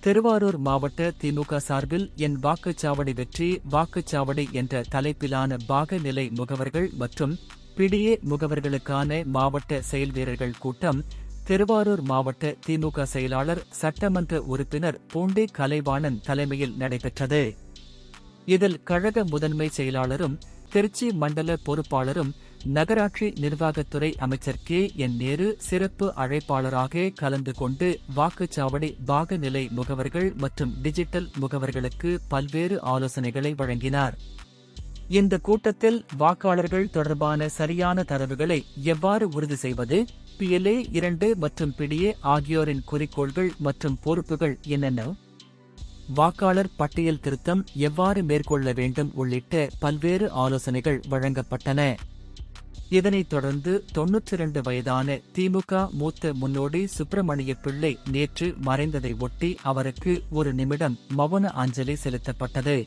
திருவாரூர் மாவட்ட திமுக சார்பில் என் வாக்குச்சாவடி வெற்றி வாக்குச்சாவடி என்ற தலைப்பிலான பாகநிலை முகவர்கள் மற்றும் பிடிஏ முகவர்களுக்கான மாவட்ட செயல் வீரர்கள் கூட்டம் திருவாரூர் மாவட்ட திமுக செயலாளர் சட்டமன்ற உறுப்பினர் பூண்டி கலைவாணன் தலைமையில் நடைபெற்றது. இதில் கழக முதன்மை செயலாளரும் திருச்சி மண்டல பொறுப்பாளரும் நகராட்சி நிர்வாகத்துறை அமைச்சர் கே.என். நேரு சிறப்பு அழைப்பாளராக கலந்து கொண்டு வாக்குச்சாவடி பாகநிலை முகவர்கள் மற்றும் டிஜிட்டல் முகவர்களுக்கு பல்வேறு ஆலோசனைகளை வழங்கினார். இந்த கூட்டத்தில் வாக்காளர்கள் தொடர்பான சரியான தரவுகளை எவ்வாறு உறுதி செய்வது, PLA 2 மற்றும் பிடிஏ ஆகியோரின் குறிக்கோள்கள் மற்றும் பொறுப்புகள் என்னென்ன, வாக்காளர் பட்டியல் திருத்தம் எவ்வாறு மேற்கொள்ள வேண்டும் உள்ளிட்ட பல்வேறு ஆலோசனைகள் வழங்கப்பட்டன. இதனைத் தொடர்ந்து 92 வயதான திமுக மூத்த முன்னோடி சுப்பிரமணிய பிள்ளை நேற்று மறைந்ததை ஒட்டி அவருக்கு ஒரு நிமிடம் மௌன அஞ்சலி செலுத்தப்பட்டது.